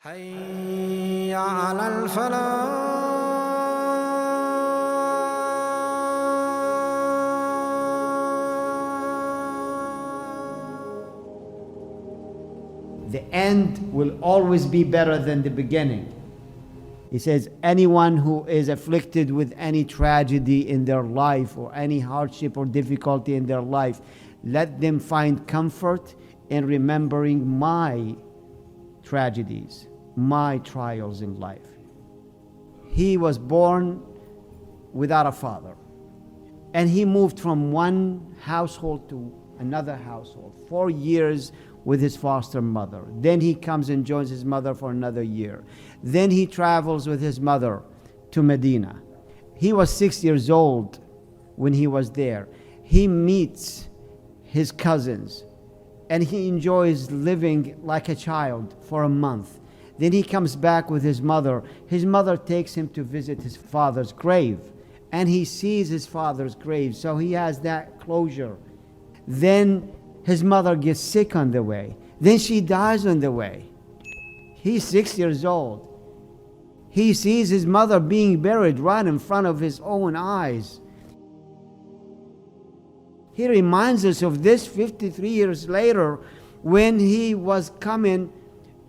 حي على الفلاح. The end will always be better than the beginning. He says, anyone who is afflicted with any tragedy in their life or any hardship or difficulty in their life, let them find comfort in remembering my tragedies, my trials in life. He was born without a father, and he moved from one household to another household, 4 years with his foster mother. Then he comes and joins his mother for another year. Then he travels with his mother to Medina. He was 6 years old when he was there. He meets his cousins and he enjoys living like a child for a month. Then he comes back with his mother. His mother takes him to visit his father's grave, and he sees his father's grave, so he has that closure. Then his mother gets sick on the way. Then she dies on the way. He's 6 years old. He sees his mother being buried right in front of his own eyes. He reminds us of this 53 years later when he was coming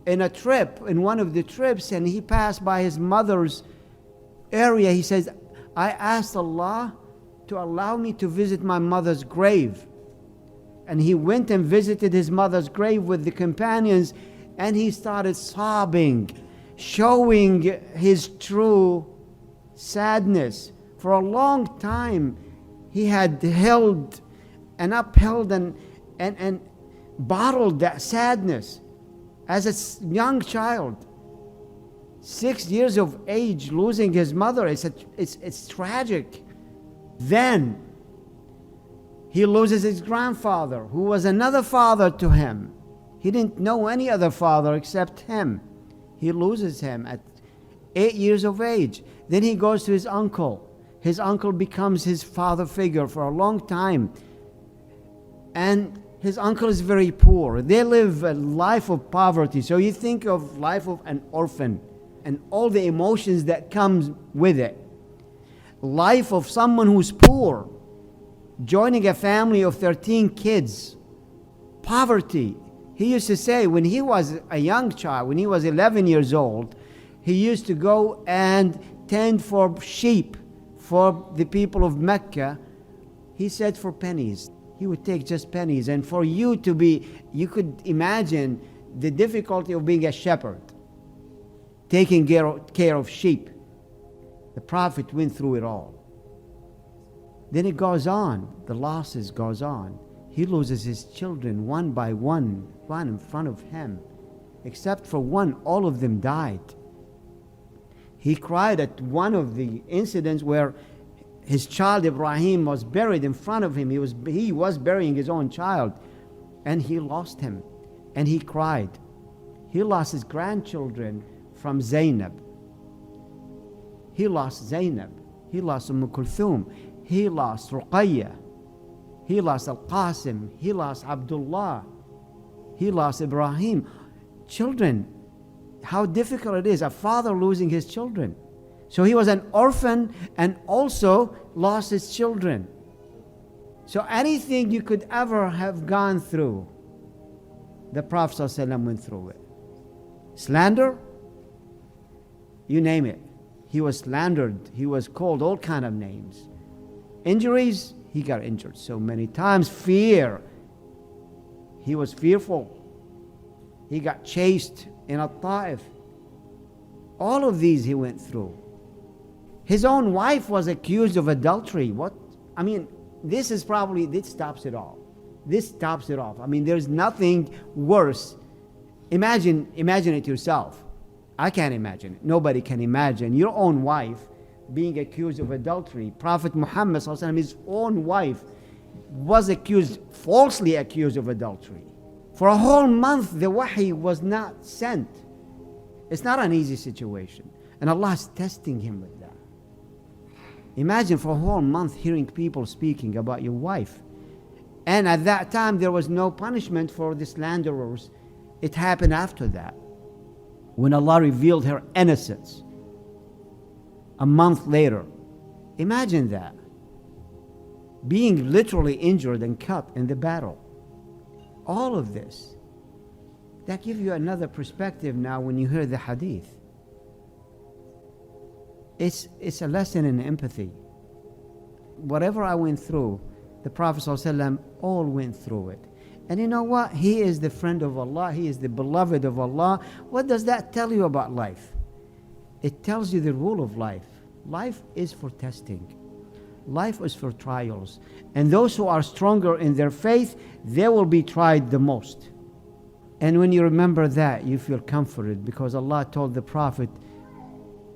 in a trip, in one of the trips, and he passed by his mother's area. He says, I asked Allah to allow me to visit my mother's grave. And he went and visited his mother's grave with the companions, and he started sobbing, showing his true sadness. For a long time, he had held and upheld and bottled that sadness as a young child. 6 years of age, losing his mother, it's tragic. Then he loses his grandfather, who was another father to him. He didn't know any other father except him. He loses him at 8 years of age. Then he goes to his uncle. His uncle becomes his father figure for a long time. And his uncle is very poor. They live a life of poverty. So you think of life of an orphan and all the emotions that comes with it. Life of someone who's poor, joining a family of 13 kids, poverty. He used to say when he was a young child, when he was 11 years old, he used to go and tend for sheep for the people of Mecca. He said for pennies. He would take just pennies. And for you could imagine the difficulty of being a shepherd, taking care of sheep. The Prophet went through it all. Then it goes on, the losses goes on. He loses his children one by one, right in front of him. Except for one, all of them died. He cried at one of the incidents where his child Ibrahim was buried in front of him. He was burying his own child, and he lost him, and he cried. He lost his grandchildren from Zainab. He lost Zainab. He lost Kulthum. He lost Ruqayya. He lost Al-Qasim. He lost Abdullah. He lost Ibrahim. Children, how difficult it is, a father losing his children. So he was an orphan and also lost his children. So anything you could ever have gone through, the Prophet ﷺ went through it. Slander, you name it. He was slandered. He was called all kind of names. Injuries, he got injured so many times. Fear, he was fearful. He got chased in Al-Ta'if. All of these he went through. His own wife was accused of adultery. This stops it all. This stops it off. There's nothing worse. Imagine it yourself. I can't imagine it. Nobody can imagine your own wife being accused of adultery. Prophet Muhammad ﷺ, his own wife, was falsely accused of adultery. For a whole month, the wahi was not sent. It's not an easy situation. And Allah is testing him with that. Imagine for a whole month hearing people speaking about your wife. And at that time, there was no punishment for the slanderers. It happened after that. when Allah revealed her innocence a month later. Imagine that. Being literally injured and cut in the battle. All of this. That gives you another perspective now when you hear the hadith. It's a lesson in empathy. Whatever I went through, the Prophet ﷺ all went through it. And you know what? He is the friend of Allah. He is the beloved of Allah. What does that tell you about life? It tells you the rule of life. Life is for testing. Life is for trials. And those who are stronger in their faith, they will be tried the most. And when you remember that, you feel comforted, because Allah told the Prophet,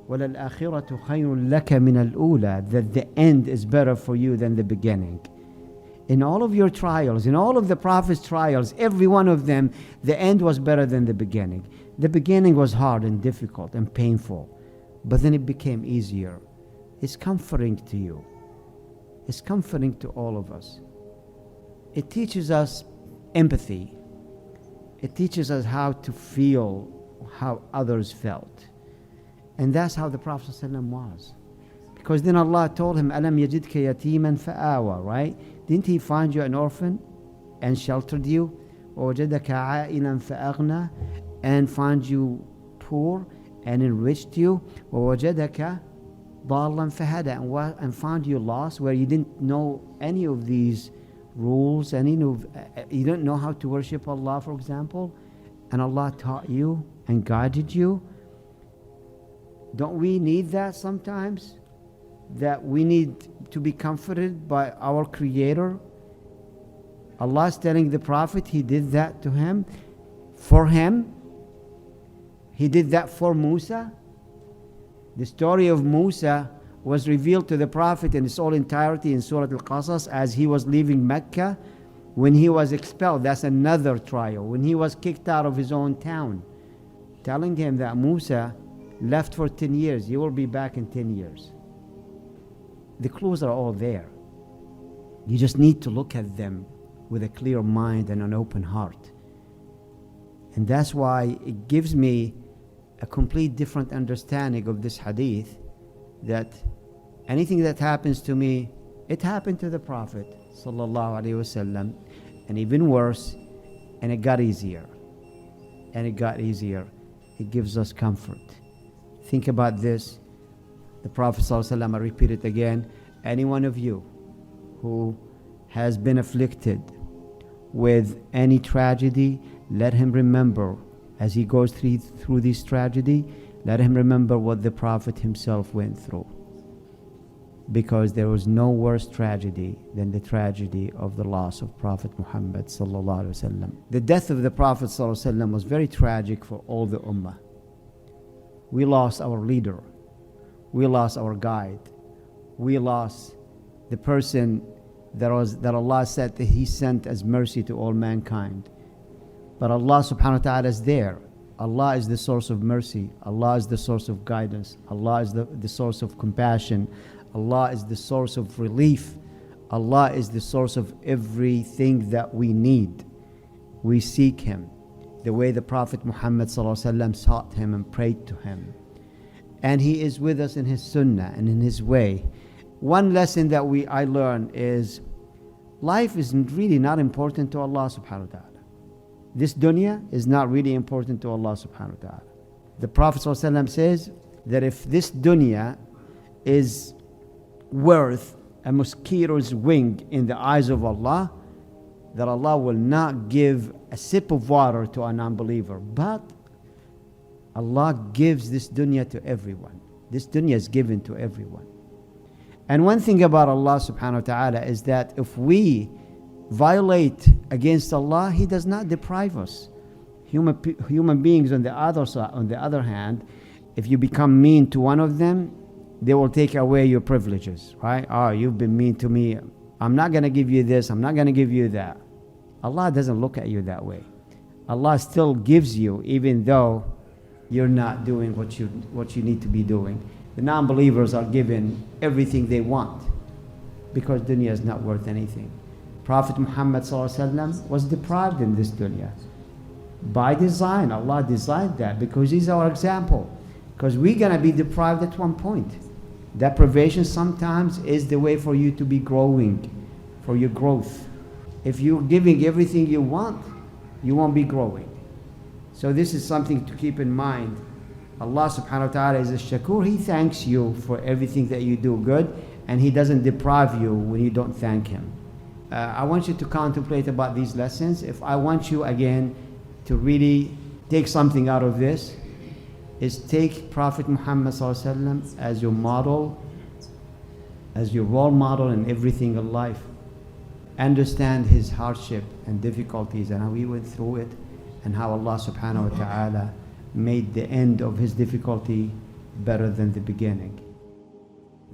وَلَلْآخِرَةُ خَيْرٌ لَكَ مِنَ الْأُولَى, that the end is better for you than the beginning. In all of your trials, in all of the Prophet's trials, every one of them, the end was better than the beginning. The beginning was hard and difficult and painful, but then it became easier. It's comforting to you. It's comforting to all of us. It teaches us empathy. It teaches us how to feel how others felt. And that's how the Prophet ﷺ was. Because then Allah told him, أَلَمْ يَجِدْكَ يَتِيمًا فَآوَى, right? Didn't He find you an orphan and sheltered you? وَوَجَدَكَ عَائِلًا فَأَغْنَى, and find you poor and enriched you? وَوَجَدَكَ ضَالًّا فَهَدَى, and found you lost, where you didn't know any of these rules, and you didn't know how to worship Allah, for example, and Allah taught you and guided you. Don't we need that sometimes? That we need to be comforted by our Creator? Allah is telling the Prophet He did that to him, for him. He did that for Musa. The story of Musa was revealed to the Prophet in its whole entirety in Surah Al-Qasas as he was leaving Mecca, when he was expelled. That's another trial. When he was kicked out of his own town, telling him that Musa left for 10 years, you will be back in 10 years. The clues are all there. You just need to look at them with a clear mind and an open heart. And that's why it gives me a complete different understanding of this hadith, that anything that happens to me, it happened to the Prophet sallallahu alaihi wasallam, and even worse, and it got easier. And it got easier. It gives us comfort. Think about this. The Prophet ﷺ, I repeat it again, any one of you who has been afflicted with any tragedy, let him remember, as he goes through this tragedy, let him remember what the Prophet himself went through. Because there was no worse tragedy than the tragedy of the loss of Prophet Muhammad ﷺ. The death of the Prophet ﷺ was very tragic for all the Ummah. We lost our leader. We lost our guide. We lost the person that Allah said that He sent as mercy to all mankind. But Allah subhanahu wa ta'ala is there. Allah is the source of mercy. Allah is the source of guidance. Allah is the source of compassion. Allah is the source of relief. Allah is the source of everything that we need. We seek Him the way the Prophet Muhammad ﷺ sought Him and prayed to Him. And He is with us in His sunnah and in His way. One lesson that I learned is life is really not important to Allah subhanahu wa ta'ala. This dunya is not really important to Allah subhanahu wa ta'ala. The Prophet ﷺ says that if this dunya is worth a mosquito's wing in the eyes of Allah, that Allah will not give a sip of water to a non-believer. But Allah gives this dunya to everyone. This dunya is given to everyone. And one thing about Allah subhanahu wa ta'ala is that if we violate against Allah, He does not deprive us. Human beings on the other hand, if you become mean to one of them, they will take away your privileges, right? Oh, you've been mean to me. I'm not going to give you this. I'm not going to give you that. Allah doesn't look at you that way. Allah still gives you, even though you're not doing what you need to be doing. The non-believers are given everything they want because dunya is not worth anything. Prophet Muhammad ﷺ was deprived in this dunya. By design. Allah designed that because He's our example. Because we're going to be deprived at one point. Deprivation sometimes is the way for you to be growing, for your growth. If you're giving everything you want, you won't be growing. So this is something to keep in mind. Allah subhanahu wa ta'ala is a shakur. He thanks you for everything that you do good, and He doesn't deprive you when you don't thank Him. I want you to contemplate about these lessons. If I want you again to really take something out of this, is take Prophet Muhammad ﷺ as your model, as your role model in everything in life. Understand his hardship and difficulties and how he went through it, and how Allah subhanahu wa ta'ala made the end of his difficulty better than the beginning.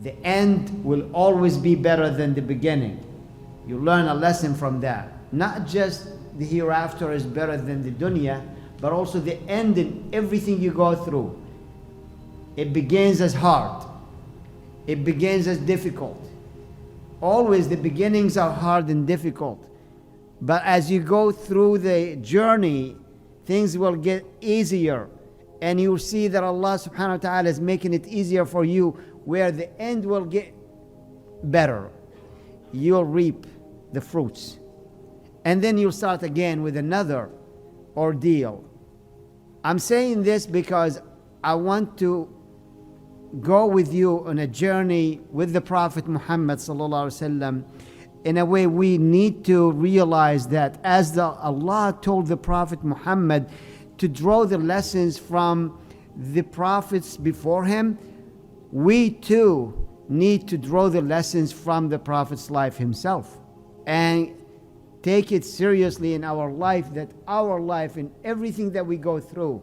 The end will always be better than the beginning. You learn a lesson from that. Not just the hereafter is better than the dunya, but also the end in everything you go through. It begins as hard. It begins as difficult. Always the beginnings are hard and difficult. But as you go through the journey, things will get easier. And you'll see that Allah subhanahu wa ta'ala is making it easier for you, where the end will get better. You'll reap the fruits. And then you'll start again with another ordeal. I'm saying this because I want to go with you on a journey with the Prophet Muhammad sallallahu alaihi wasallam. In a way, we need to realize that as Allah told the Prophet Muhammad to draw the lessons from the prophets before him, we too need to draw the lessons from the Prophet's life himself and take it seriously in our life, that our life and everything that we go through,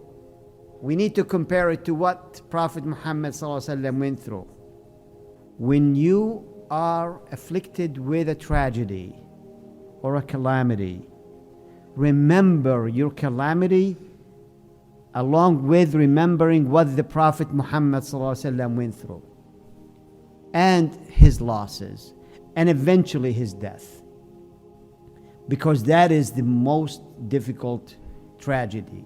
we need to compare it to what Prophet Muhammad ﷺ went through. When you are afflicted with a tragedy or a calamity, remember your calamity along with remembering what the Prophet Muhammad ﷺ went through, and his losses, and eventually his death. Because that is the most difficult tragedy.